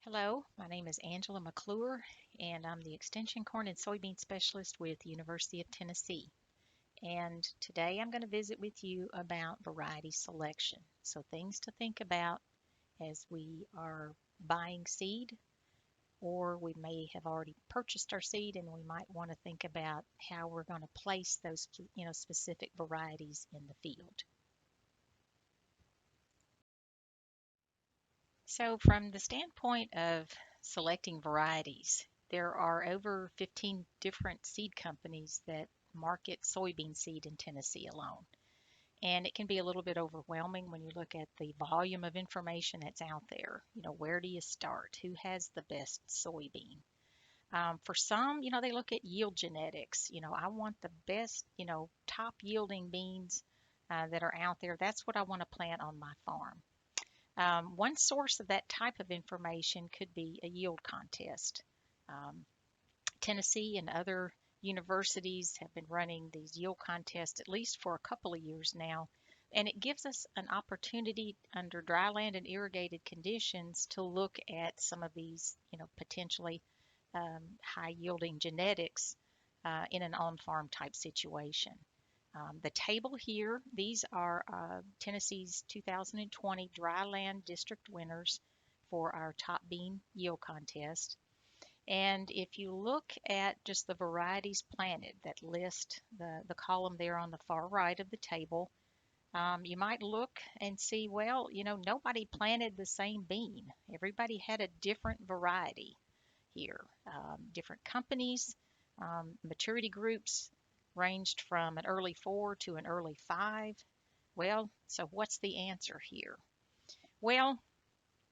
Hello, my name is Angela McClure, and I'm the Extension Corn and Soybean Specialist with the University of Tennessee. And today I'm going to visit with you about variety selection. So, things to think about as we are buying seed, or we may have already purchased our seed and we might want to think about how we're going to place those, specific varieties in the field. So, from the standpoint of selecting varieties, there are over 15 different seed companies that market soybean seed in Tennessee alone. And it can be a little bit overwhelming when you look at the volume of information that's out there. Where do you start? Who has the best soybean? For some, they look at yield genetics. I want the best, top yielding beans that are out there. That's what I want to plant on my farm. One source of that type of information could be a yield contest. Um, Tennessee and other universities have been running these yield contests at least for a couple of years now, and it gives us an opportunity under dry land and irrigated conditions to look at some of these, potentially high yielding genetics in an on farm type situation. The table here, these are Tennessee's 2020 Dryland District winners for our top bean yield contest. And if you look at just the varieties planted that list the column there on the far right of the table, you might look and see, well, nobody planted the same bean. Everybody had a different variety here. Different companies, maturity groups ranged from an early 4 to an early 5. Well, so what's the answer here? Well,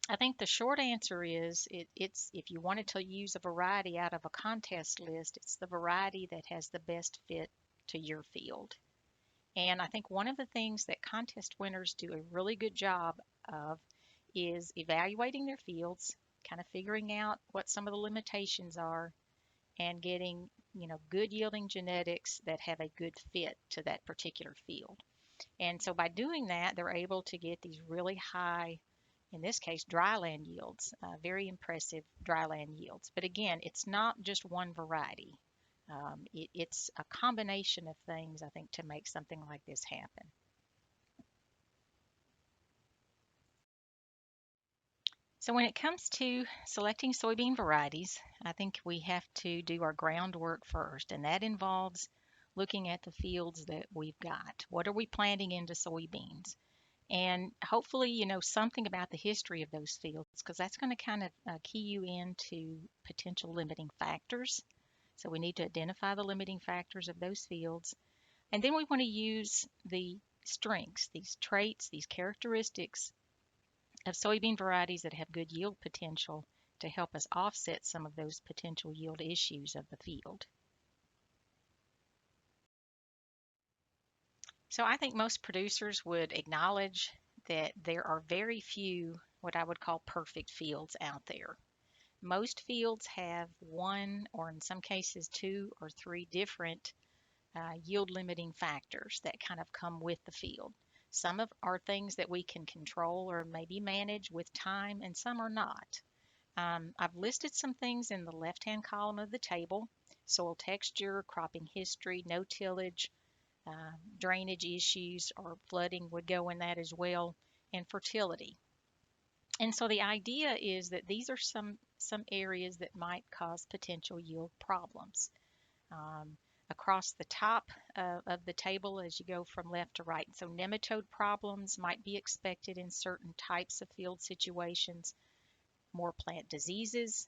I think the short answer is it's if you wanted to use a variety out of a contest list, it's the variety that has the best fit to your field. And I think one of the things that contest winners do a really good job of is evaluating their fields, kind of figuring out what some of the limitations are, and getting good yielding genetics that have a good fit to that particular field. And so by doing that, they're able to get these really high, in this case, dryland yields, very impressive dryland yields. But again, it's not just one variety. It's a combination of things, I think, to make something like this happen. So when it comes to selecting soybean varieties, I think we have to do our groundwork first, and that involves looking at the fields that we've got. What are we planting into soybeans? And hopefully, you know something about the history of those fields because that's going to kind of key you into potential limiting factors. So we need to identify the limiting factors of those fields. And then we want to use the strengths, these traits, these characteristics of soybean varieties that have good yield potential to help us offset some of those potential yield issues of the field. So I think most producers would acknowledge that there are very few what I would call perfect fields out there. Most fields have one, or in some cases, two or three different yield limiting factors that kind of come with the field. Some of are things that we can control or maybe manage with time, and some are not. I've listed some things in the left-hand column of the table: soil texture, cropping history, no tillage, drainage issues or flooding would go in that as well, and fertility. And so the idea is that these are some areas that might cause potential yield problems. Um, Across the top of the table as you go from left to right. So nematode problems might be expected in certain types of field situations, more plant diseases,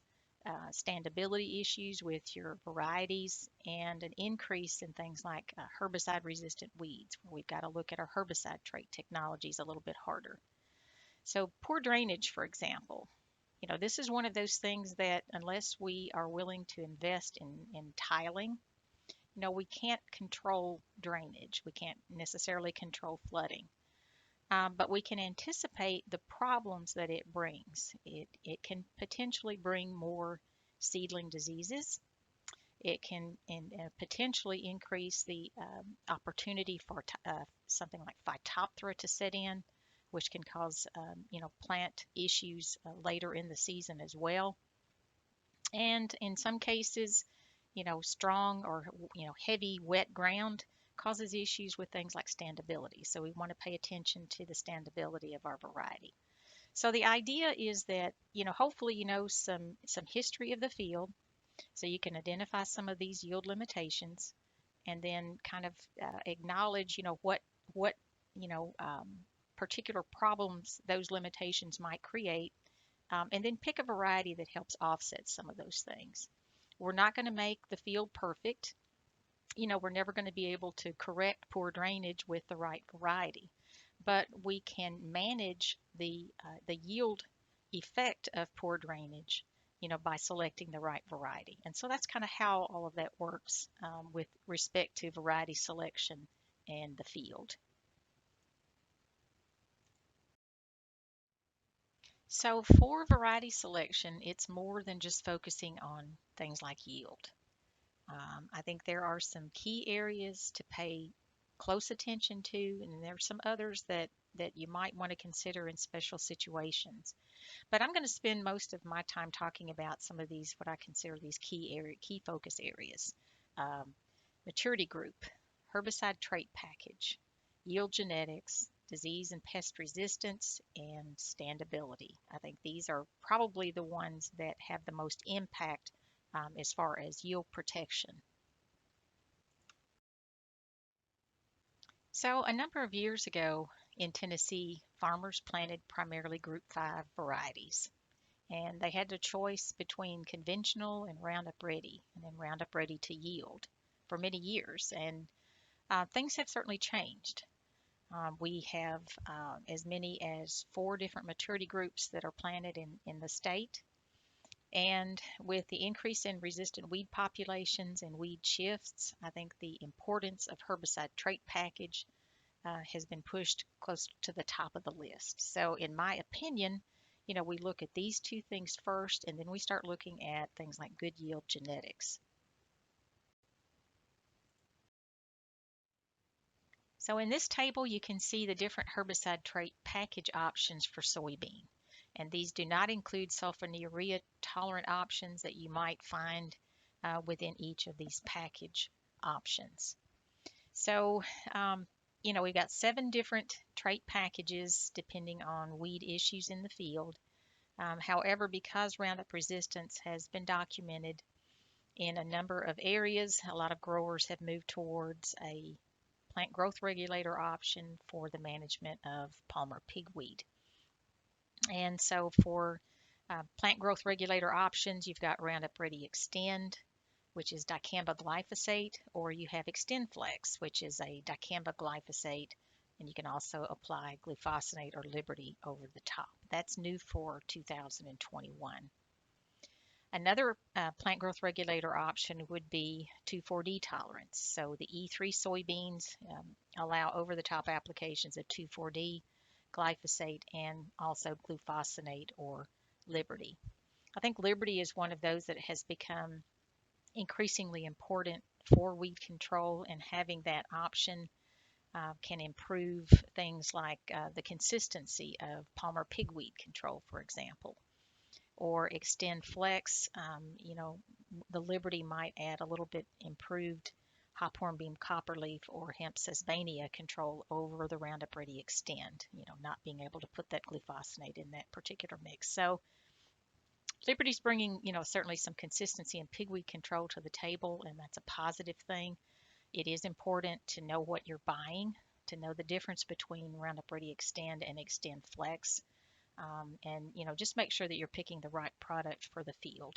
standability issues with your varieties, and an increase in things like herbicide resistant weeds, where we've got to look at our herbicide trait technologies a little bit harder. So poor drainage, for example, this is one of those things that unless we are willing to invest in tiling, we can't control drainage. We can't necessarily control flooding. But we can anticipate the problems that it brings. It can potentially bring more seedling diseases. It can potentially increase the opportunity for something like Phytophthora to set in, which can cause plant issues later in the season as well. And in some cases, strong or heavy wet ground causes issues with things like standability. So we want to pay attention to the standability of our variety. So the idea is that, hopefully some history of the field, so you can identify some of these yield limitations, and then kind of acknowledge, what you know particular problems those limitations might create, and then pick a variety that helps offset some of those things. We're not going to make the field perfect. We're never going to be able to correct poor drainage with the right variety, but we can manage the yield effect of poor drainage, by selecting the right variety. And so that's kind of how all of that works, with respect to variety selection and the field. So for variety selection, it's more than just focusing on things like yield. I think there are some key areas to pay close attention to, and there are some others that you might want to consider in special situations. But I'm going to spend most of my time talking about some of these, what I consider these key focus areas. Um, Maturity group, herbicide trait package, yield genetics, disease and pest resistance, and standability. I think these are probably the ones that have the most impact, as far as yield protection. So a number of years ago in Tennessee, farmers planted primarily Group 5 varieties, and they had a choice between conventional and Roundup Ready, and then Roundup Ready to yield for many years. And things have certainly changed. We have as many as 4 different maturity groups that are planted in the state. And with the increase in resistant weed populations and weed shifts, I think the importance of herbicide trait package has been pushed close to the top of the list. So, in my opinion, we look at these two things first, and then we start looking at things like good yield genetics. So in this table, you can see the different herbicide trait package options for soybean. And these do not include sulfonylurea tolerant options that you might find within each of these package options. So, we've got 7 different trait packages depending on weed issues in the field. However, because Roundup resistance has been documented in a number of areas, a lot of growers have moved towards a plant growth regulator option for the management of Palmer pigweed. And so for plant growth regulator options, you've got Roundup Ready Extend, which is dicamba glyphosate, or you have XtendFlex, which is a dicamba glyphosate, and you can also apply glufosinate or Liberty over the top. That's new for 2021. Another plant growth regulator option would be 2,4-D tolerance. So the E3 soybeans allow over-the-top applications of 2,4-D, glyphosate, and also glufosinate or Liberty. I think Liberty is one of those that has become increasingly important for weed control, and having that option can improve things like the consistency of Palmer pigweed control, for example. Or XtendFlex, the Liberty might add a little bit improved hophorn beam copperleaf or hemp sesbania control over the Roundup Ready Extend, not being able to put that glufosinate in that particular mix. So Liberty's bringing, certainly some consistency and pigweed control to the table, and that's a positive thing. It is important to know what you're buying, to know the difference between Roundup Ready Extend and XtendFlex. And just make sure that you're picking the right product for the field.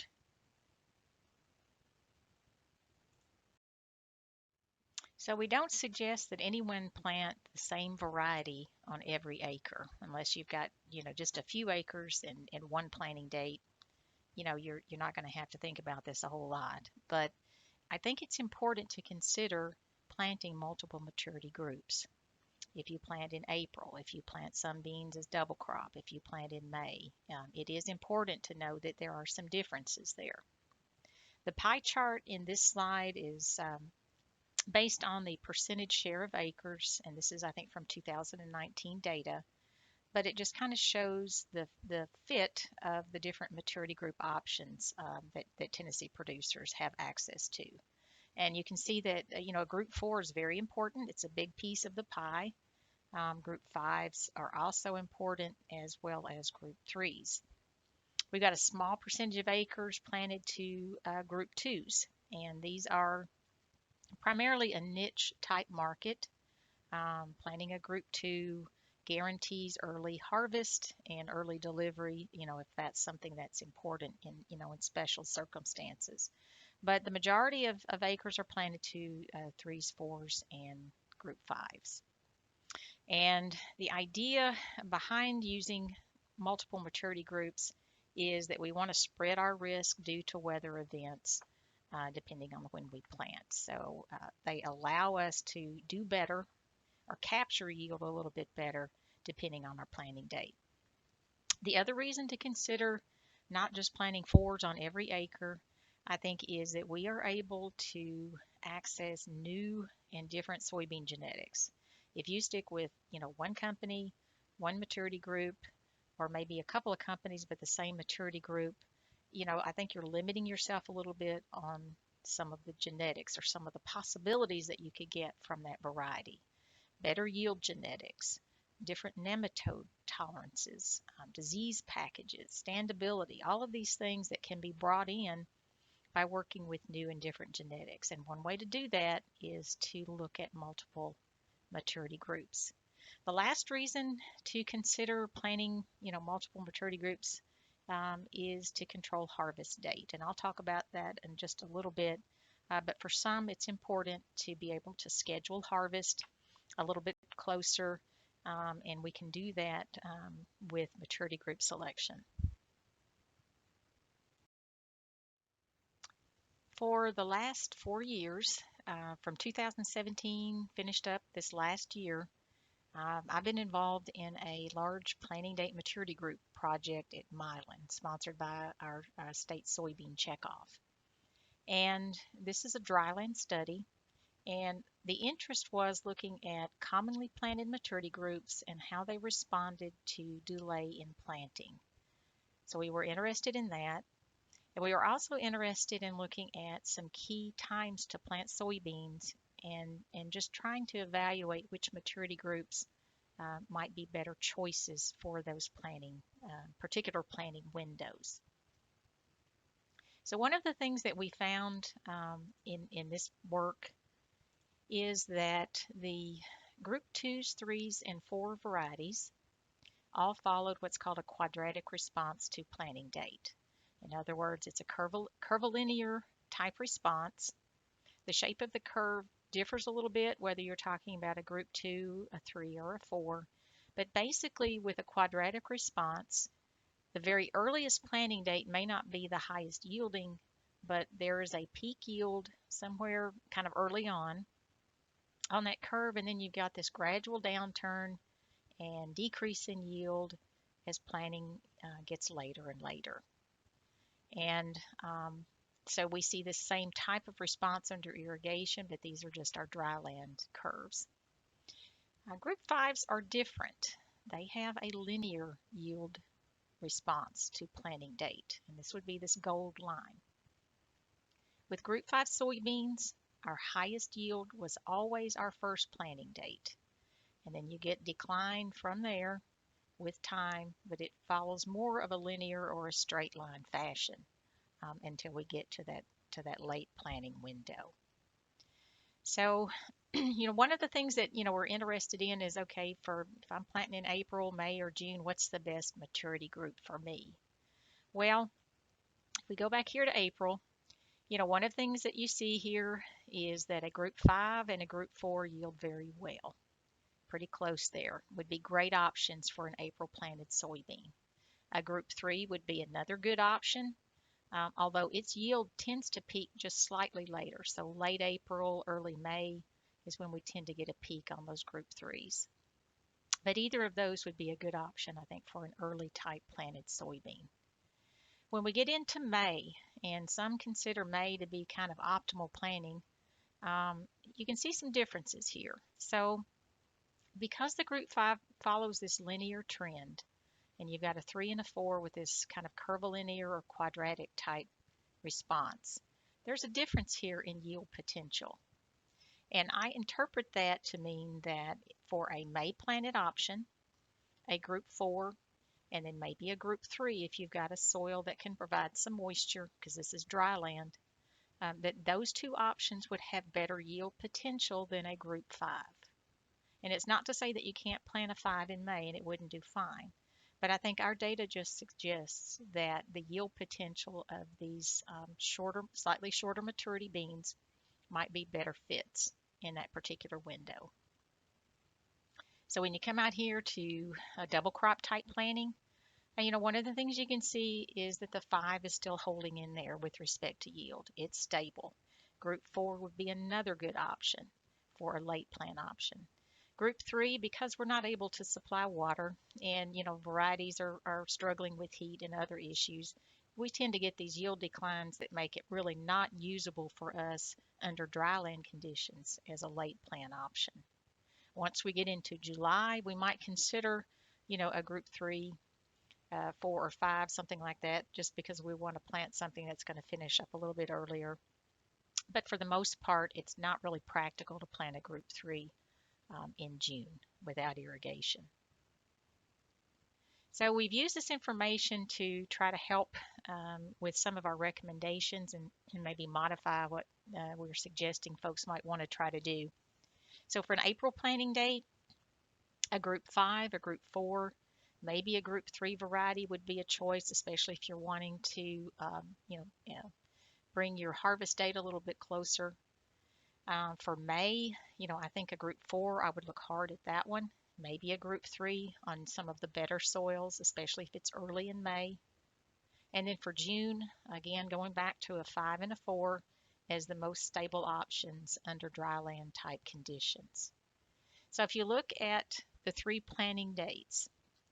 So we don't suggest that anyone plant the same variety on every acre unless you've got just a few acres and one planting date. You're not going to have to think about this a whole lot. But I think it's important to consider planting multiple maturity groups. If you plant in April, if you plant some beans as double crop, if you plant in May, it is important to know that there are some differences there. The pie chart in this slide is based on the percentage share of acres, and this is, I think, from 2019 data. but it just kind of shows the fit of the different maturity group options that Tennessee producers have access to. And you can see that, a group 4 is very important. It's a big piece of the pie. Group 5s are also important, as well as group 3s. We've got a small percentage of acres planted to group 2s, and these are primarily a niche type market. Planting a group 2 guarantees early harvest and early delivery, if that's something that's important in special circumstances. But the majority of acres are planted to 3s, 4s, and group 5s. And the idea behind using multiple maturity groups is that we want to spread our risk due to weather events, depending on when we plant. So they allow us to do better or capture yield a little bit better depending on our planting date. The other reason to consider not just planting 4s on every acre, I think, is that we are able to access new and different soybean genetics. If you stick with, one company, one maturity group, or maybe a couple of companies but the same maturity group, I think you're limiting yourself a little bit on some of the genetics or some of the possibilities that you could get from that variety. Better yield genetics, different nematode tolerances, disease packages, standability, all of these things that can be brought in by working with new and different genetics. And one way to do that is to look at multiple maturity groups. The last reason to consider planting, multiple maturity groups is to control harvest date. And I'll talk about that in just a little bit. But for some, it's important to be able to schedule harvest a little bit closer, and we can do that with maturity group selection. For the last 4 years, from 2017, finished up this last year, I've been involved in a large planting date maturity group project at Milan, sponsored by our state soybean checkoff. And this is a dryland study, and the interest was looking at commonly planted maturity groups and how they responded to delay in planting. So we were interested in that. And we were also interested in looking at some key times to plant soybeans and just trying to evaluate which maturity groups might be better choices for those particular planting windows. So one of the things that we found in this work is that the group 2s, 3s, and 4 varieties all followed what's called a quadratic response to planting date. In other words, it's a curvilinear type response. The shape of the curve differs a little bit whether you're talking about a group 2, a 3, or a 4. But basically, with a quadratic response, the very earliest planting date may not be the highest yielding, but there is a peak yield somewhere kind of early on that curve, and then you've got this gradual downturn and decrease in yield as planting gets later and later. And so we see the same type of response under irrigation, but these are just our dryland curves. Group 5s are different. They have a linear yield response to planting date, and this would be this gold line. With group 5 soybeans, our highest yield was always our first planting date, and then you get decline from there with time, but it follows more of a linear or a straight line fashion until we get to that late planting window. So, one of the things that we're interested in is, okay, if I'm planting in April, May, or June, what's the best maturity group for me? Well, if we go back here to April, one of the things that you see here is that a group 5 and a group 4 yield very well. Pretty close there. Would be great options for an April planted soybean. A group 3 would be another good option, although its yield tends to peak just slightly later. So late April, early May is when we tend to get a peak on those group 3s. But either of those would be a good option, I think, for an early type planted soybean. When we get into May, and some consider May to be kind of optimal planting, you can see some differences here. So Because the group 5 follows this linear trend, and you've got a 3 and a 4 with this kind of curvilinear or quadratic type response, there's a difference here in yield potential. And I interpret that to mean that for a May planted option, a group 4, and then maybe a group 3 if you've got a soil that can provide some moisture, because this is dry land, that those two options would have better yield potential than a group 5. And it's not to say that you can't plant a 5 in May and it wouldn't do fine. But I think our data just suggests that the yield potential of these slightly shorter maturity beans might be better fits in that particular window. So when you come out here to a double crop type planting, and one of the things you can see is that the 5 is still holding in there with respect to yield. It's stable. Group 4 would be another good option for a late plant option. Group 3, because we're not able to supply water and varieties are struggling with heat and other issues, we tend to get these yield declines that make it really not usable for us under dryland conditions as a late plant option. Once we get into July, we might consider, a group 3, 4 or 5, something like that, just because we want to plant something that's going to finish up a little bit earlier. But for the most part, it's not really practical to plant a group 3 in June without irrigation. So we've used this information to try to help with some of our recommendations and maybe modify what we're suggesting folks might want to try to do. So for an April planting date, a group 5, a group 4, maybe a group 3 variety would be a choice, especially if you're wanting to bring your harvest date a little bit closer. For May, I think a group 4, I would look hard at that one. Maybe a group 3 on some of the better soils, especially if it's early in May. And then for June, again, going back to a 5 and a 4 as the most stable options under dryland type conditions. So if you look at the 3 planting dates,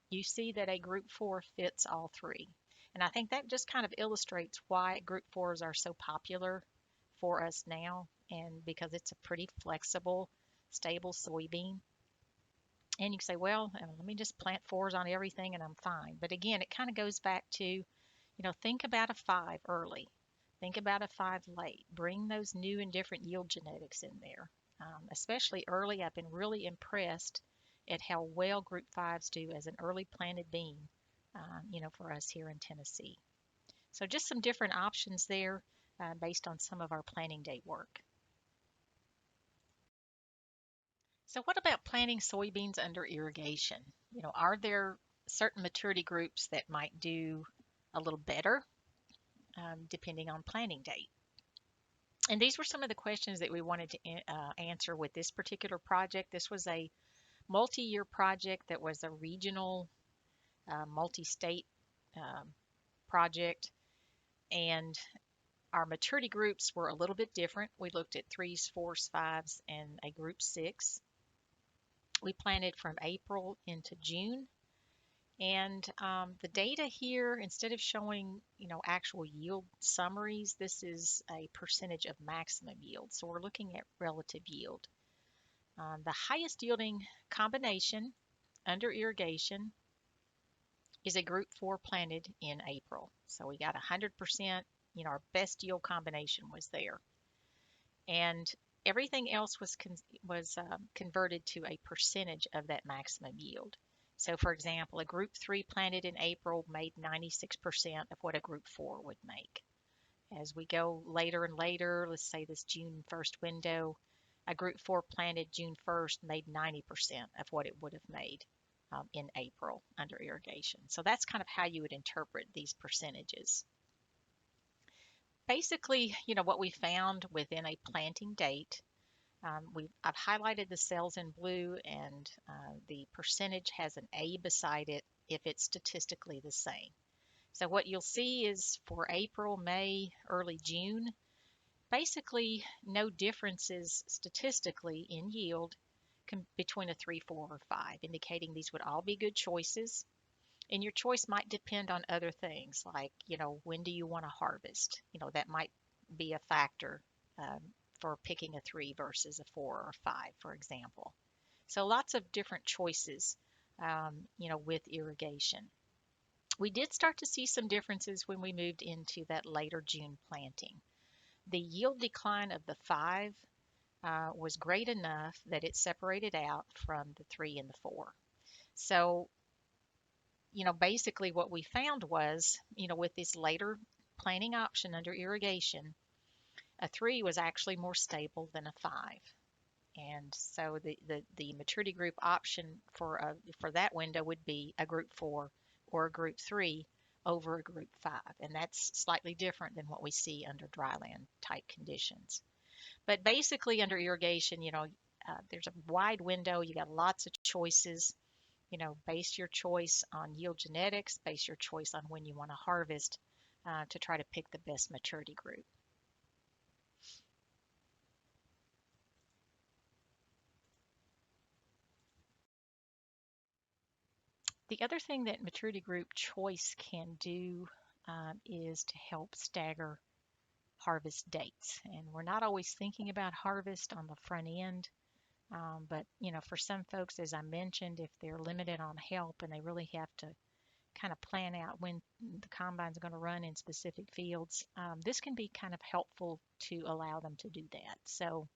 you see that a group 4 fits all 3. And I think that just kind of illustrates why group 4s are so popular for us now, and because it's a pretty flexible, stable soybean. And you can say, well, let me just plant 4s on everything and I'm fine. But again, it kind of goes back to, think about a 5 early. Think about a 5 late. Bring those new and different yield genetics in there. Especially early, I've been really impressed at how well group 5s do as an early planted bean, for us here in Tennessee. So just some different options there based on some of our planting date work. So what about planting soybeans under irrigation? Are there certain maturity groups that might do a little better depending on planting date? And these were some of the questions that we wanted to answer with this particular project. This was a multi-year project that was a regional, multi-state project, and our maturity groups were a little bit different. We looked at 3s, 4s, 5s, and a group 6. We planted from April into June. And the data here, instead of showing, actual yield summaries, this is a percentage of maximum yield. So we're looking at relative yield. The highest yielding combination under irrigation is a group 4 planted in April. So we got 100%, our best yield combination was there. And everything else was converted to a percentage of that maximum yield. So for example, a group 3 planted in April made 96% of what a group 4 would make. As we go later and later, let's say this June 1st window, a group 4 planted June 1st made 90% of what it would have made in April under irrigation. So that's kind of how you would interpret these percentages. Basically, what we found within a planting date, I've highlighted the cells in blue, and the percentage has an A beside it if it's statistically the same. So what you'll see is for April, May, early June, basically no differences statistically in yield between a 3, 4, or 5, indicating these would all be good choices. And your choice might depend on other things like, when do you want to harvest? That might be a factor for picking a 3 versus a 4 or 5, for example. So lots of different choices, with irrigation. We did start to see some differences when we moved into that later June planting. The yield decline of the 5 was great enough that it separated out from the 3 and the 4. So, basically what we found was, with this later planting option under irrigation, a 3 was actually more stable than a 5. And so the maturity group option for that window would be a group 4 or a group 3 over a group 5. And that's slightly different than what we see under dryland type conditions. But basically under irrigation, there's a wide window. You got lots of choices. Base your choice on yield genetics, base your choice on when you want to harvest to try to pick the best maturity group. The other thing that maturity group choice can do is to help stagger harvest dates. And we're not always thinking about harvest on the front end, but for some folks, as I mentioned, if they're limited on help and they really have to kind of plan out when the combine's going to run in specific fields, this can be kind of helpful to allow them to do that. So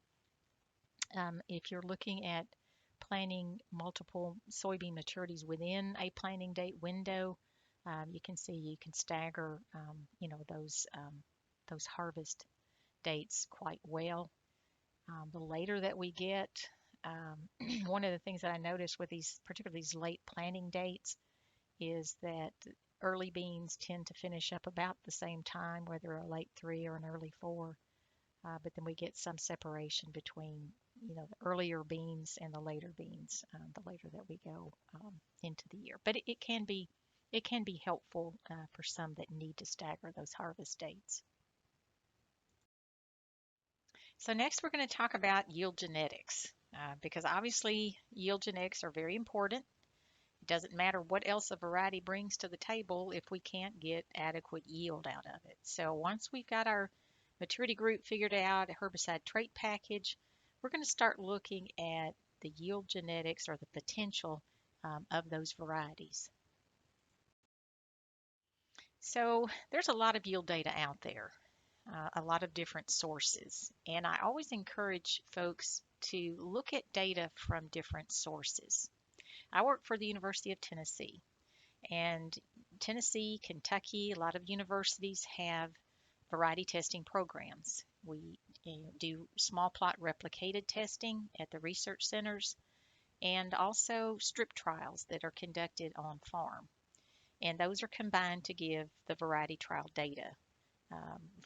if you're looking at planting multiple soybean maturities within a planting date window, you can see you can stagger, those harvest dates quite well. The later that we get, one of the things that I noticed with these, particularly these late planting dates, is that early beans tend to finish up about the same time, whether a late 3 or an early 4. But then we get some separation between, the earlier beans and the later beans, the later that we go into the year. But it can be helpful for some that need to stagger those harvest dates. So next we're going to talk about yield genetics because obviously yield genetics are very important. It doesn't matter what else a variety brings to the table if we can't get adequate yield out of it. So once we've got our maturity group figured out, a herbicide trait package, we're going to start looking at the yield genetics or the potential of those varieties. So there's a lot of yield data out there, a lot of different sources, and I always encourage folks to look at data from different sources. I work for the University of Tennessee, and Tennessee, Kentucky, a lot of universities have variety testing programs. We do small plot replicated testing at the research centers and also strip trials that are conducted on farm. And those are combined to give the variety trial data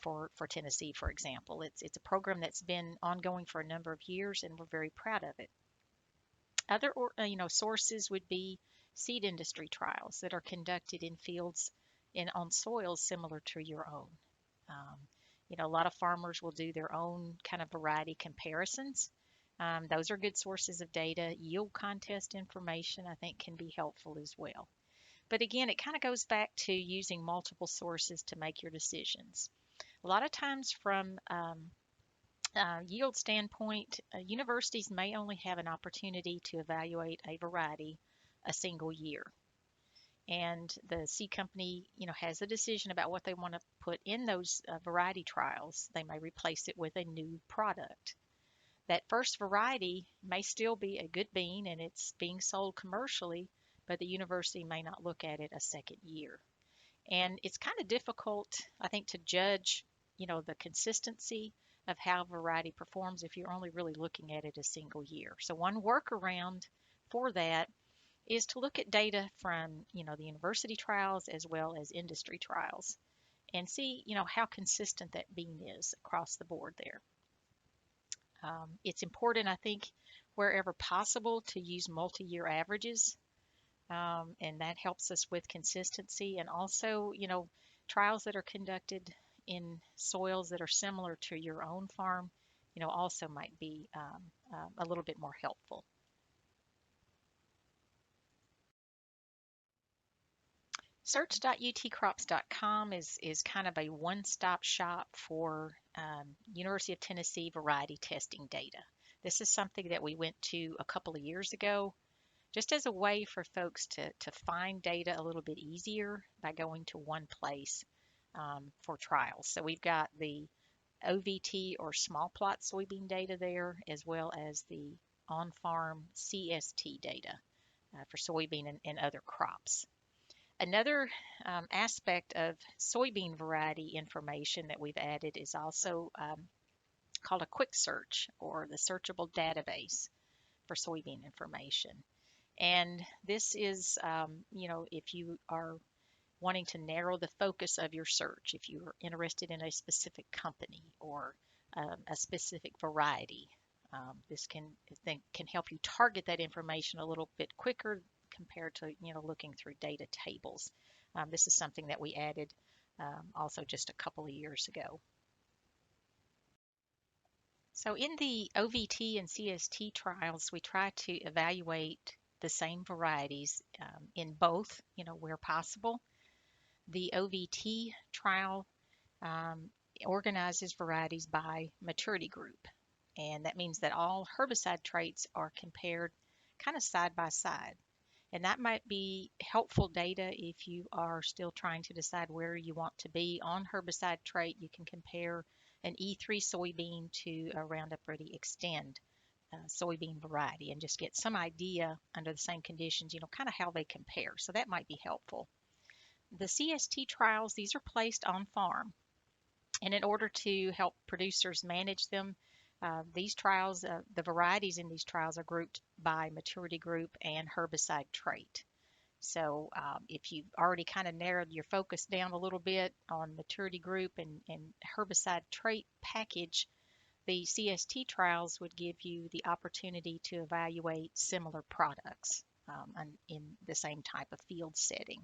for Tennessee, for example. It's a program that's been ongoing for a number of years, and we're very proud of it. Other sources would be seed industry trials that are conducted in fields and on soils similar to your own. Um, a lot of farmers will do their own kind of variety comparisons. Those are good sources of data. Yield contest information, I think, can be helpful as well. But again, it kind of goes back to using multiple sources to make your decisions. A lot of times from yield standpoint, universities may only have an opportunity to evaluate a variety a single year. And the seed company, has a decision about what they want to put in those variety trials. They may replace it with a new product. That first variety may still be a good bean and it's being sold commercially, but the university may not look at it a second year. And it's kind of difficult, I think, to judge, the consistency of how variety performs if you're only really looking at it a single year. So one workaround for that is to look at data from, the university trials as well as industry trials and see, how consistent that bean is across the board there. It's important, I think, wherever possible to use multi-year averages, and that helps us with consistency. And also, trials that are conducted in soils that are similar to your own farm, also might be a little bit more helpful. Search.utcrops.com is kind of a one-stop shop for University of Tennessee variety testing data. This is something that we went to a couple of years ago, just as a way for folks to find data a little bit easier by going to one place for trials. So we've got the OVT or small plot soybean data there, as well as the on-farm CST data for soybean and other crops. Another aspect of soybean variety information that we've added is also called a quick search or the searchable database for soybean information. And this is, if you are wanting to narrow the focus of your search, if you're interested in a specific company or a specific variety, this can help you target that information a little bit quicker compared to looking through data tables. This is something that we added also just a couple of years ago. So in the OVT and CST trials, we try to evaluate the same varieties in both, where possible. The OVT trial um, organizes varieties by maturity group, and that means that all herbicide traits are compared kind of side by side. And that might be helpful data if you are still trying to decide where you want to be on herbicide trait. You can compare an E3 soybean to a Roundup Ready Extend soybean variety and just get some idea under the same conditions, kind of how they compare. So that might be helpful. The CST trials, these are placed on farm. And in order to help producers manage them, these trials, the varieties in these trials are grouped by maturity group and herbicide trait. So if you've already kind of narrowed your focus down a little bit on maturity group and herbicide trait package, the CST trials would give you the opportunity to evaluate similar products in the same type of field setting.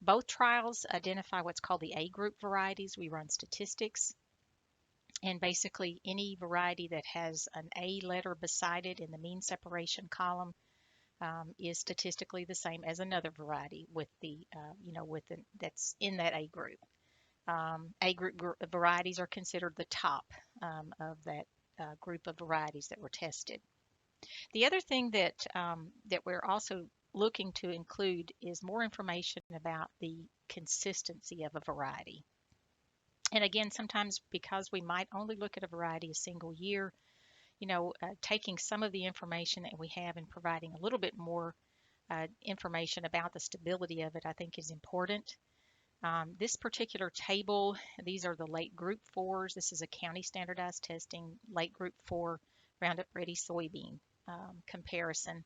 Both trials identify what's called the A group varieties. We run statistics, and basically any variety that has an A letter beside it in the mean separation column is statistically the same as another variety with that's in that A group. A group varieties are considered the top of that group of varieties that were tested. The other thing that we're also looking to include is more information about the consistency of a variety. And again, sometimes because we might only look at a variety a single year, taking some of the information that we have and providing a little bit more information about the stability of it, I think is important. This particular table, these are the late group 4s. This is a county standardized testing late group 4 Roundup Ready soybean comparison.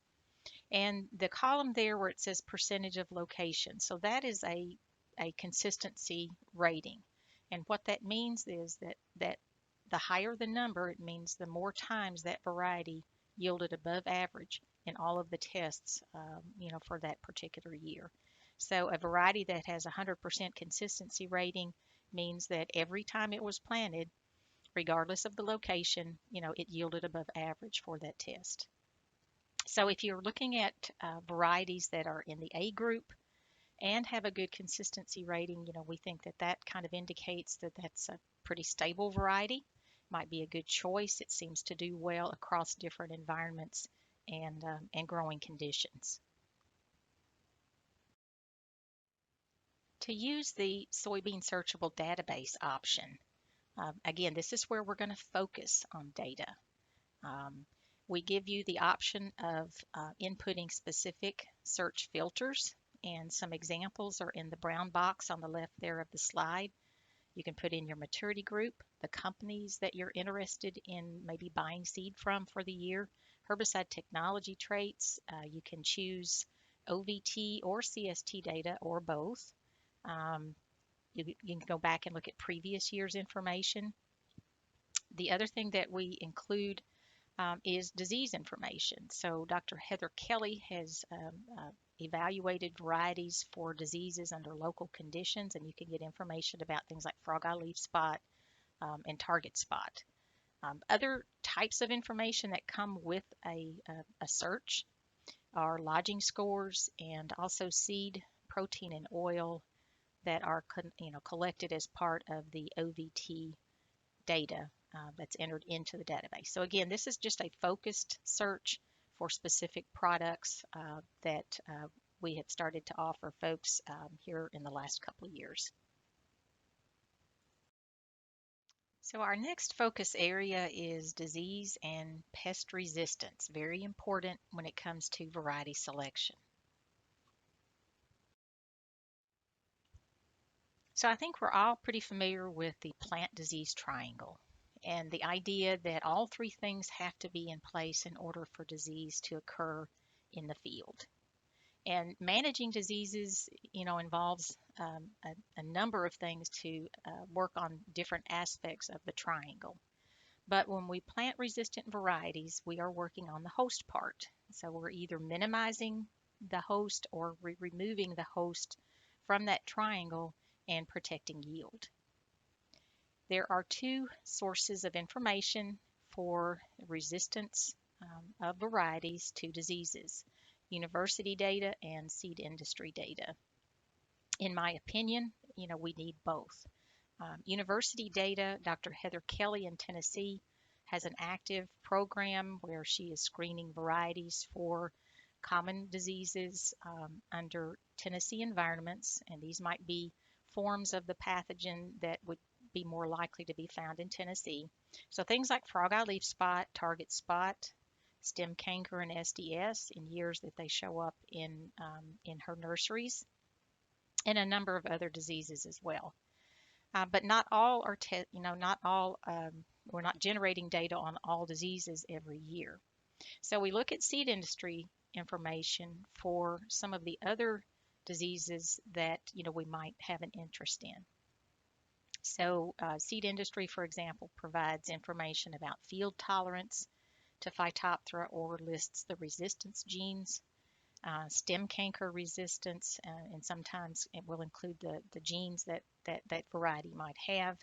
And the column there where it says percentage of location, so that is a consistency rating. And what that means is that the higher the number, it means the more times that variety yielded above average in all of the tests, for that particular year. So a variety that has 100% consistency rating means that every time it was planted, regardless of the location, it yielded above average for that test. So if you're looking at varieties that are in the A group and have a good consistency rating, we think that kind of indicates that that's a pretty stable variety. Might be a good choice. It seems to do well across different environments and growing conditions. To use the soybean searchable database option, again, this is where we're going to focus on data. We give you the option of inputting specific search filters, and some examples are in the brown box on the left there of the slide. You can put in your maturity group, the companies that you're interested in maybe buying seed from for the year, herbicide technology traits. You can choose OVT or CST data or both. You can go back and look at previous year's information. The other thing that we include is disease information. So Dr. Heather Kelly has evaluated varieties for diseases under local conditions, and you can get information about things like frog eye leaf spot and target spot. Other types of information that come with a search are lodging scores and also seed, protein, and oil that are collected as part of the OVT data that's entered into the database. So again, this is just a focused search for specific products that we have started to offer folks here in the last couple of years. So our next focus area is disease and pest resistance, very important when it comes to variety selection. So I think we're all pretty familiar with the plant disease triangle and the idea that all three things have to be in place in order for disease to occur in the field. And managing diseases, involves a number of things to work on different aspects of the triangle. But when we plant resistant varieties, we are working on the host part. So we're either minimizing the host or removing the host from that triangle and protecting yield. There are two sources of information for resistance of varieties to diseases: university data and seed industry data. In my opinion, we need both. University data, Dr. Heather Kelly in Tennessee has an active program where she is screening varieties for common diseases under Tennessee environments, and these might be forms of the pathogen that would be more likely to be found in Tennessee. So things like frog-eye leaf spot, target spot, stem canker, and SDS in years that they show up in her nurseries, and a number of other diseases as well. But not all are, not all, we're not generating data on all diseases every year. So we look at seed industry information for some of the other diseases that, we might have an interest in. So seed industry, for example, provides information about field tolerance to Phytophthora or lists the resistance genes, stem canker resistance, and sometimes it will include the genes that variety might have.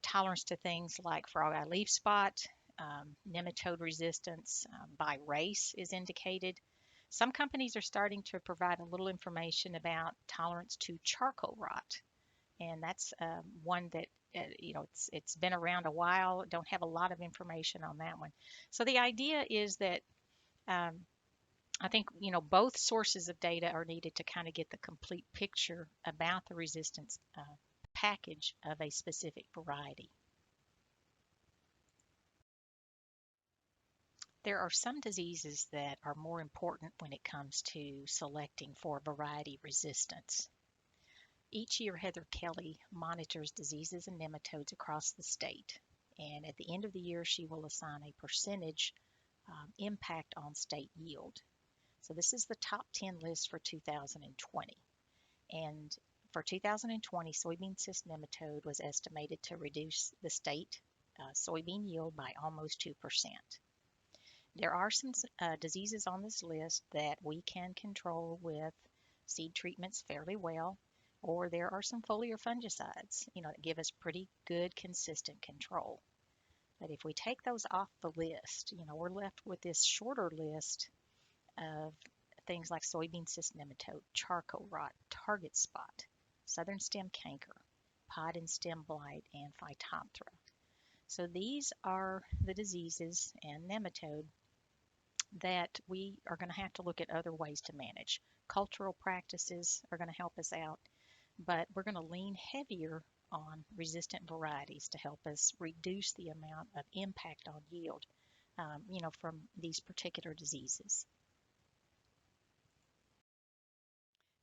Tolerance to things like frog-eye leaf spot, nematode resistance by race is indicated. Some companies are starting to provide a little information about tolerance to charcoal rot, and that's one that it's been around a while. Don't have a lot of information on that one. So the idea is that um, I think both sources of data are needed to kind of get the complete picture about the resistance package of a specific variety. There are some diseases that are more important when it comes to selecting for variety resistance. Each year, Heather Kelly monitors diseases and nematodes across the state, and at the end of the year, she will assign a percentage impact on state yield. So this is the top 10 list for 2020. And for 2020, soybean cyst nematode was estimated to reduce the state soybean yield by almost 2%. There are some diseases on this list that we can control with seed treatments fairly well, or there are some foliar fungicides, that give us pretty good consistent control. But if we take those off the list, we're left with this shorter list of things like soybean cyst nematode, charcoal rot, target spot, southern stem canker, pod and stem blight, and Phytophthora. So these are the diseases and nematode that we are going to have to look at other ways to manage. Cultural practices are going to help us out, but we're going to lean heavier on resistant varieties to help us reduce the amount of impact on yield, from these particular diseases.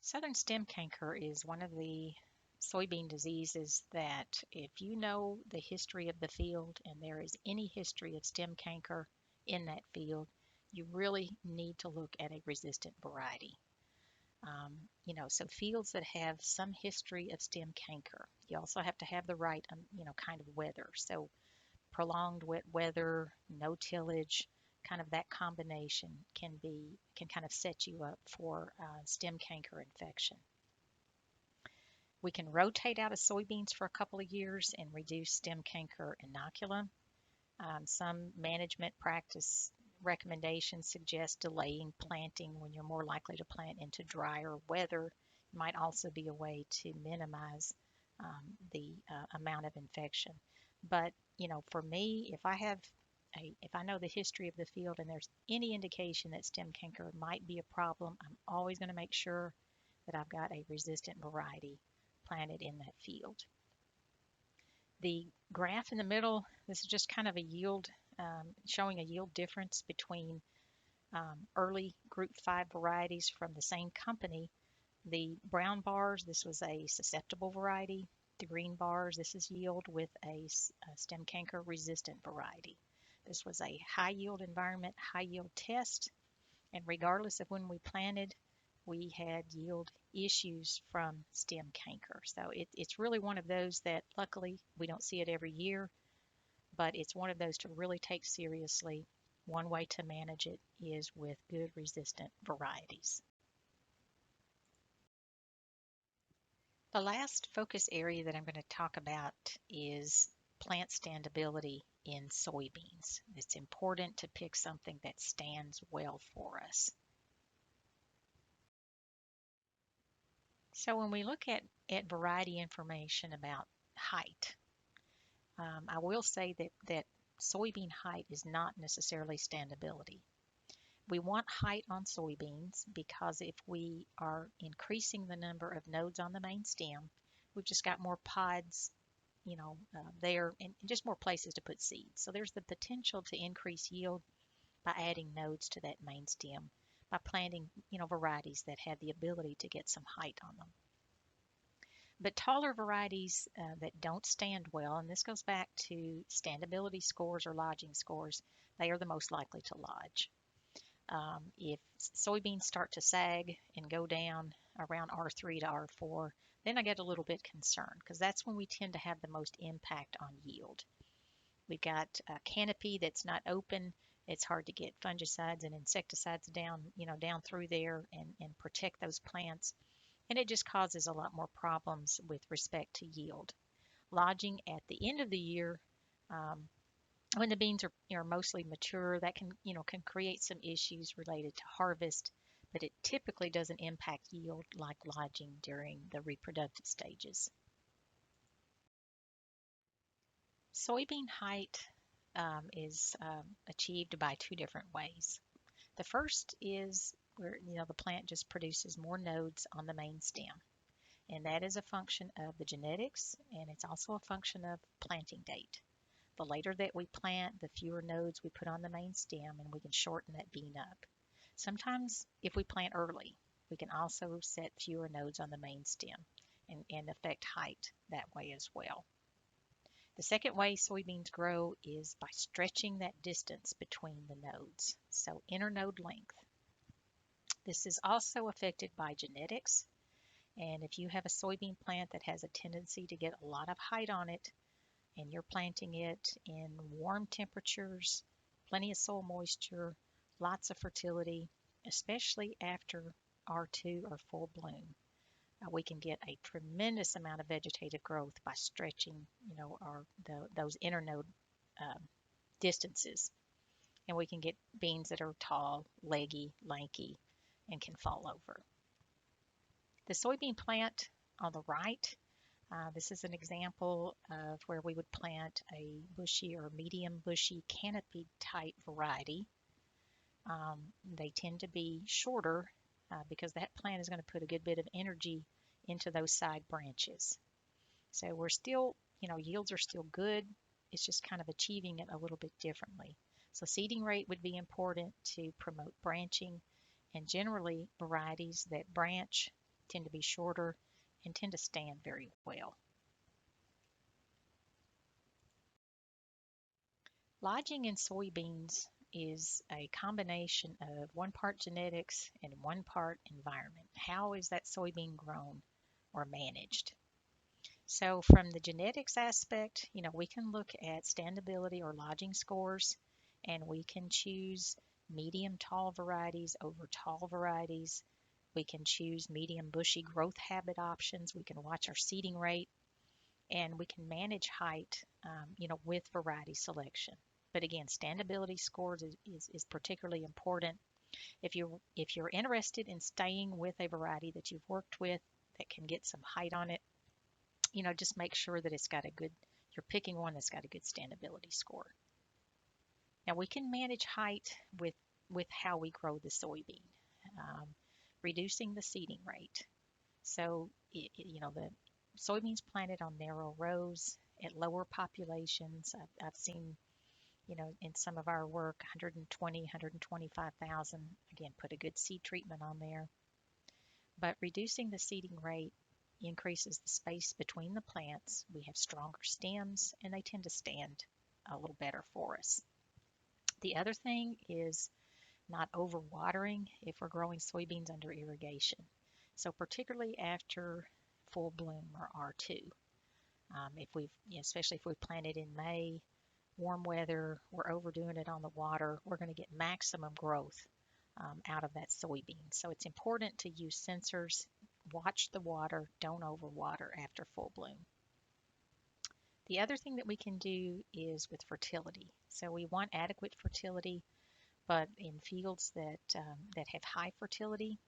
Southern stem canker is one of the soybean diseases that if you know the history of the field and there is any history of stem canker in that field, you really need to look at a resistant variety. So fields that have some history of stem canker, you also have to have the right, kind of weather. So prolonged wet weather, no tillage, kind of that combination can kind of set you up for stem canker infection. We can rotate out of soybeans for a couple of years and reduce stem canker inoculum. Some management practice recommendations suggest delaying planting when you're more likely to plant into drier weather. It might also be a way to minimize the amount of infection. But, for me, if I know the history of the field and there's any indication that stem canker might be a problem, I'm always going to make sure that I've got a resistant variety planted in that field. The graph in the middle, this is just kind of a yield, showing a yield difference between early Group 5 varieties from the same company. The brown bars, this was a susceptible variety. The green bars, this is yield with a stem canker resistant variety. This was a high yield environment, high yield test, and regardless of when we planted, we had yield issues from stem canker. So it's really one of those that luckily we don't see it every year, but it's one of those to really take seriously. One way to manage it is with good resistant varieties. The last focus area that I'm going to talk about is plant standability in soybeans. It's important to pick something that stands well for us. So when we look at variety information about height, I will say that soybean height is not necessarily standability. We want height on soybeans because if we are increasing the number of nodes on the main stem, we've just got more pods, there and just more places to put seeds. So there's the potential to increase yield by adding nodes to that main stem by planting, varieties that have the ability to get some height on them. But taller varieties that don't stand well, and this goes back to standability scores or lodging scores, they are the most likely to lodge. If soybeans start to sag and go down around R3 to R4, then I get a little bit concerned because that's when we tend to have the most impact on yield. We've got a canopy that's not open. It's hard to get fungicides and insecticides down, down through there and protect those plants. And it just causes a lot more problems with respect to yield. Lodging at the end of the year, um, when the beans are mostly mature, that can create some issues related to harvest, but it typically doesn't impact yield like lodging during the reproductive stages. Soybean height is achieved by two different ways. The first is where the plant just produces more nodes on the main stem, and that is a function of the genetics, and it's also a function of planting date. The later that we plant, the fewer nodes we put on the main stem, and we can shorten that bean up. Sometimes, if we plant early, we can also set fewer nodes on the main stem and affect height that way as well. The second way soybeans grow is by stretching that distance between the nodes, so internode length. This is also affected by genetics, and if you have a soybean plant that has a tendency to get a lot of height on it, and you're planting it in warm temperatures, plenty of soil moisture, lots of fertility, especially after R2 or full bloom. We can get a tremendous amount of vegetative growth by stretching, those internode distances. And we can get beans that are tall, leggy, lanky, and can fall over. The soybean plant on the right, this is an example of where we would plant a bushy or medium bushy canopy type variety. They tend to be shorter because that plant is going to put a good bit of energy into those side branches. So we're still, yields are still good. It's just kind of achieving it a little bit differently. So seeding rate would be important to promote branching, and generally varieties that branch tend to be shorter and tend to stand very well. Lodging in soybeans is a combination of one part genetics and one part environment. How is that soybean grown or managed? So from the genetics aspect, we can look at standability or lodging scores, and we can choose medium tall varieties over tall varieties. We can choose medium bushy growth habit options. We can watch our seeding rate, and we can manage height, with variety selection. But again, standability scores is particularly important. If you're interested in staying with a variety that you've worked with that can get some height on it, just make sure that it's got a good you're picking one that's got a good standability score. Now we can manage height with how we grow the soybean, um, reducing the seeding rate. So the soybeans planted on narrow rows at lower populations. I've seen in some of our work 120, 125,000. Again, put a good seed treatment on there. But reducing the seeding rate increases the space between the plants. We have stronger stems and they tend to stand a little better for us. The other thing is not overwatering if we're growing soybeans under irrigation. So particularly after full bloom or R2. If we've, especially if we planted in May, warm weather, we're overdoing it on the water, we're going to get maximum growth out of that soybean. So it's important to use sensors, watch the water, don't overwater after full bloom. The other thing that we can do is with fertility. So we want adequate fertility, but in fields that have high fertility,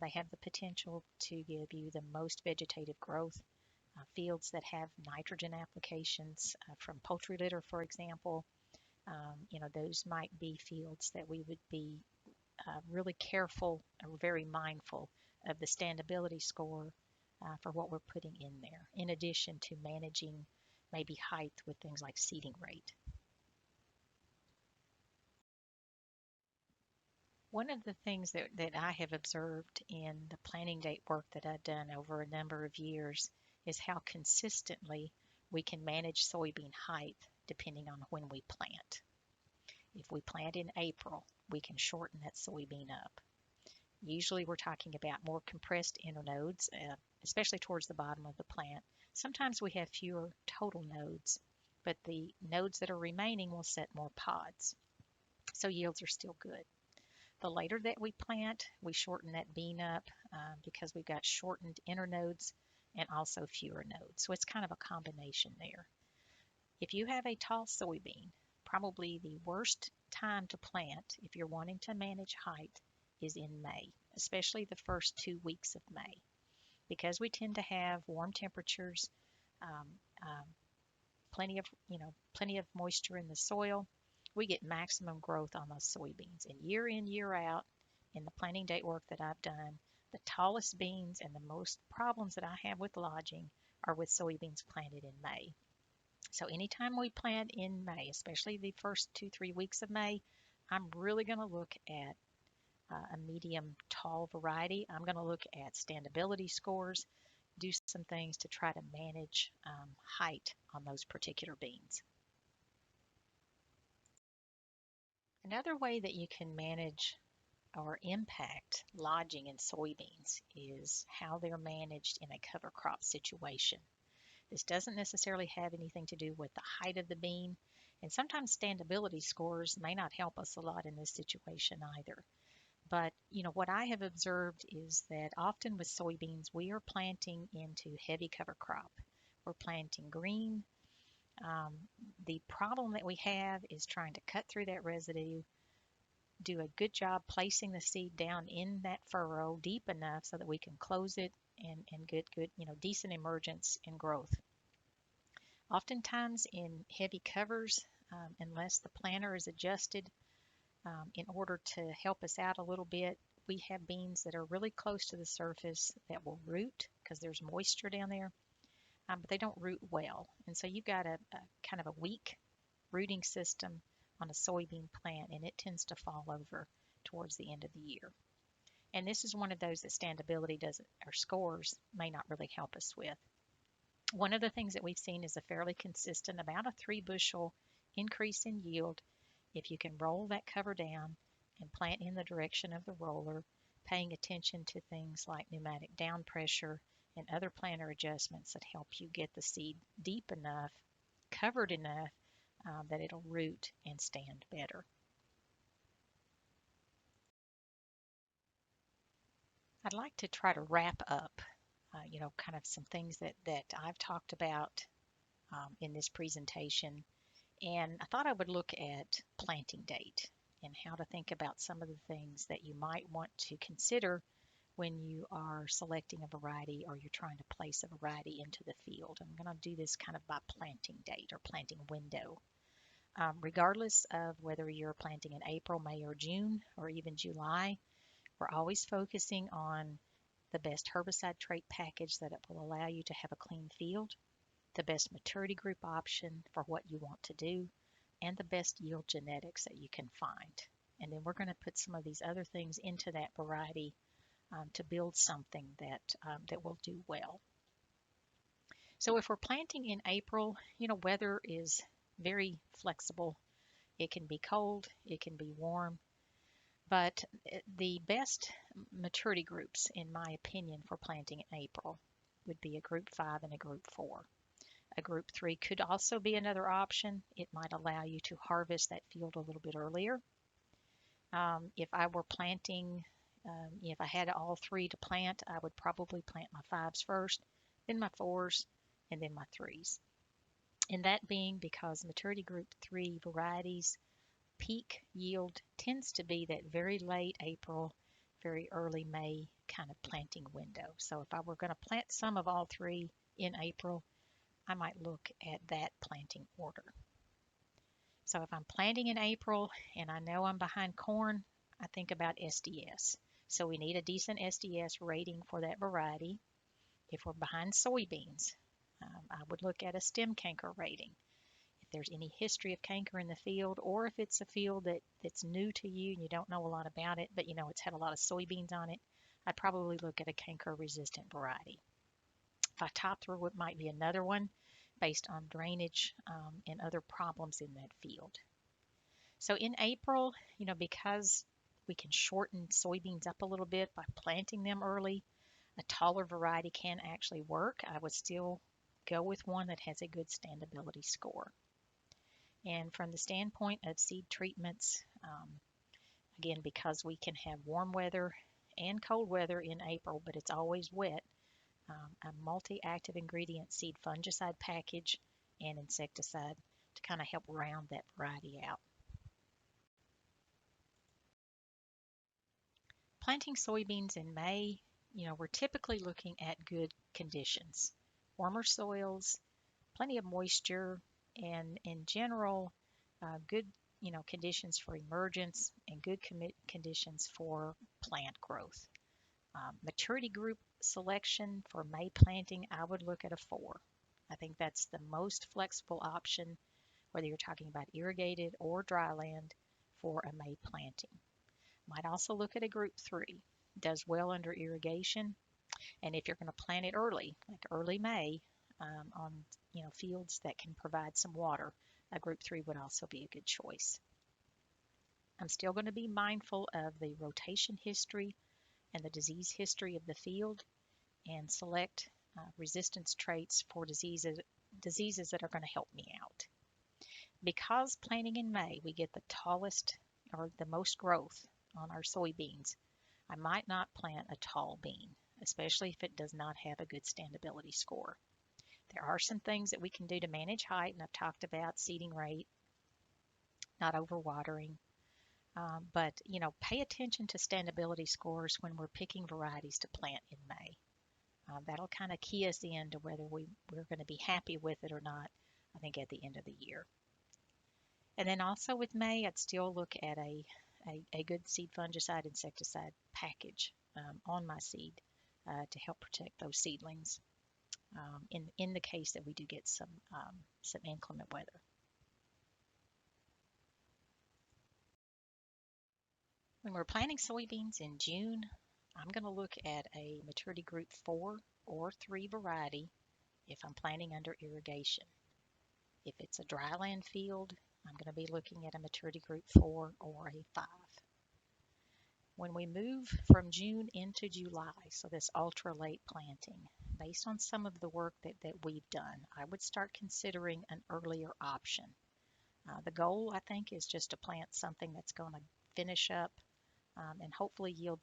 they have the potential to give you the most vegetative growth. Fields that have nitrogen applications from poultry litter, for example, those might be fields that we would be really careful or very mindful of the standability score for what we're putting in there, in addition to managing maybe height with things like seeding rate. One of the things that I have observed in the planting date work that I've done over a number of years is how consistently we can manage soybean height depending on when we plant. If we plant in April, we can shorten that soybean up. Usually we're talking about more compressed internodes, especially towards the bottom of the plant. Sometimes we have fewer total nodes, but the nodes that are remaining will set more pods. So yields are still good. The later that we plant, we shorten that bean up because we've got shortened internodes and also fewer nodes. So it's kind of a combination there. If you have a tall soybean, probably the worst time to plant if you're wanting to manage height is in May, especially the first 2 weeks of May. Because we tend to have warm temperatures, um, um, plenty of moisture in the soil, we get maximum growth on those soybeans. And in, year out, in the planting date work that I've done, the tallest beans and the most problems that I have with lodging are with soybeans planted in May. So anytime we plant in May, especially the first 2-3 weeks of May, I'm really going to look at a medium tall variety. I'm going to look at standability scores, do some things to try to manage height on those particular beans. Another way that you can manage or impact lodging in soybeans is how they're managed in a cover crop situation. This doesn't necessarily have anything to do with the height of the bean, and sometimes standability scores may not help us a lot in this situation either. But what I have observed is that often with soybeans, we are planting into heavy cover crop. We're planting green. The problem that we have is trying to cut through that residue, do a good job placing the seed down in that furrow deep enough so that we can close it and get good, decent emergence and growth. Oftentimes in heavy covers, unless the planter is adjusted in order to help us out a little bit, we have beans that are really close to the surface that will root because there's moisture down there, but they don't root well. And so you've got a kind of a weak rooting system on a soybean plant, and it tends to fall over towards the end of the year. And this is one of those that standability doesn't, or scores may not really help us with. One of the things that we've seen is a fairly consistent, about a 3 bushel increase in yield if you can roll that cover down and plant in the direction of the roller, paying attention to things like pneumatic down pressure and other planter adjustments that help you get the seed deep enough, covered enough that it'll root and stand better. I'd like to try to wrap up, kind of some things that I've talked about in this presentation. And I thought I would look at planting date and how to think about some of the things that you might want to consider when you are selecting a variety or you're trying to place a variety into the field. I'm going to do this kind of by planting date or planting window. Regardless of whether you're planting in April, May, or June, or even July, we're always focusing on the best herbicide trait package that it will allow you to have a clean field, the best maturity group option for what you want to do, and the best yield genetics that you can find. And then we're going to put some of these other things into that variety to build something that will do well. So if we're planting in April, weather is very flexible. It can be cold, it can be warm, but the best maturity groups, in my opinion, for planting in April would be a group 5 and a group 4. A group 3 could also be another option. It might allow you to harvest that field a little bit earlier. If I were planting, if I had all 3 to plant, I would probably plant my 5s first, then my 4s, and then my 3s. And that being because maturity group 3 varieties peak yield tends to be that very late April, very early May kind of planting window. So if I were going to plant some of all 3 in April, I might look at that planting order. So if I'm planting in April and I know I'm behind corn, I think about SDS. So we need a decent SDS rating for that variety. If we're behind soybeans, I would look at a stem canker rating. If there's any history of canker in the field, or if it's a field that's new to you and you don't know a lot about it, but it's had a lot of soybeans on it, I'd probably look at a canker resistant variety. If I top through, it might be another one based on drainage and other problems in that field. So in April, because we can shorten soybeans up a little bit by planting them early, a taller variety can actually work. I would still go with one that has a good standability score. And from the standpoint of seed treatments, again, because we can have warm weather and cold weather in April, but it's always wet, a multi-active ingredient seed fungicide package and insecticide to kind of help round that variety out. Planting soybeans in May, we're typically looking at good conditions, warmer soils, plenty of moisture, and in general, good conditions for emergence and good conditions for plant growth. Maturity group selection for May planting, I would look at a 4. I think that's the most flexible option, whether you're talking about irrigated or dry land for a May planting. Might also look at a group 3. Does well under irrigation, and if you're going to plant it early, like early May, on fields that can provide some water, a group 3 would also be a good choice. I'm still going to be mindful of the rotation history and the disease history of the field and select resistance traits for diseases that are going to help me out. Because planting in May, we get the tallest or the most growth on our soybeans, I might not plant a tall bean, especially if it does not have a good standability score. There are some things that we can do to manage height, and I've talked about seeding rate, not overwatering, but pay attention to standability scores when we're picking varieties to plant in May. That'll kind of key us in to whether we're going to be happy with it or not, I think, at the end of the year. And then also with May, I'd still look at a good seed fungicide insecticide package on my seed to help protect those seedlings in the case that we do get some inclement weather. When we're planting soybeans in June, I'm going to look at a maturity group 4 or 3 variety if I'm planting under irrigation. If it's a dryland field, I'm going to be looking at a maturity group 4 or a 5. When we move from June into July, so this ultra late planting, based on some of the work that we've done, I would start considering an earlier option. The goal, I think, is just to plant something that's going to finish up and hopefully yield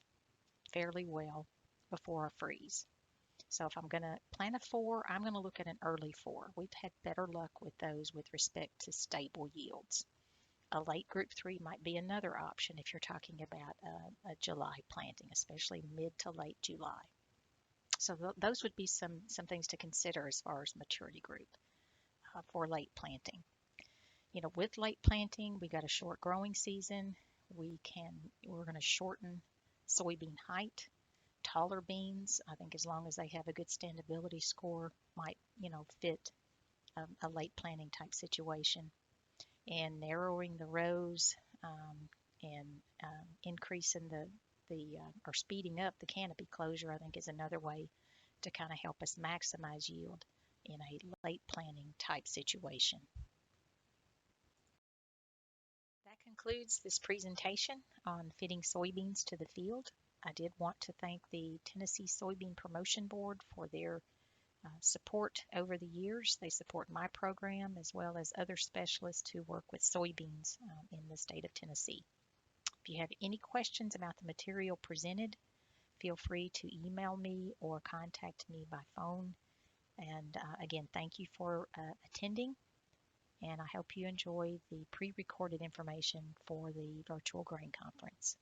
fairly well before a freeze. So if I'm going to plant a 4, I'm going to look at an early 4. We've had better luck with those with respect to stable yields. A late group 3 might be another option if you're talking about a July planting, especially mid to late July. So those would be some things to consider as far as maturity group for late planting. With late planting, we got a short growing season. We're going to shorten soybean height. Taller beans, I think, as long as they have a good standability score, might fit a late planting type situation. And narrowing the rows and increasing or speeding up the canopy closure, I think, is another way to kind of help us maximize yield in a late planting type situation. That concludes this presentation on fitting soybeans to the field. I did want to thank the Tennessee Soybean Promotion Board for their support over the years. They support my program as well as other specialists who work with soybeans in the state of Tennessee. If you have any questions about the material presented, feel free to email me or contact me by phone. And again, thank you for attending, and I hope you enjoy the pre-recorded information for the virtual grain conference.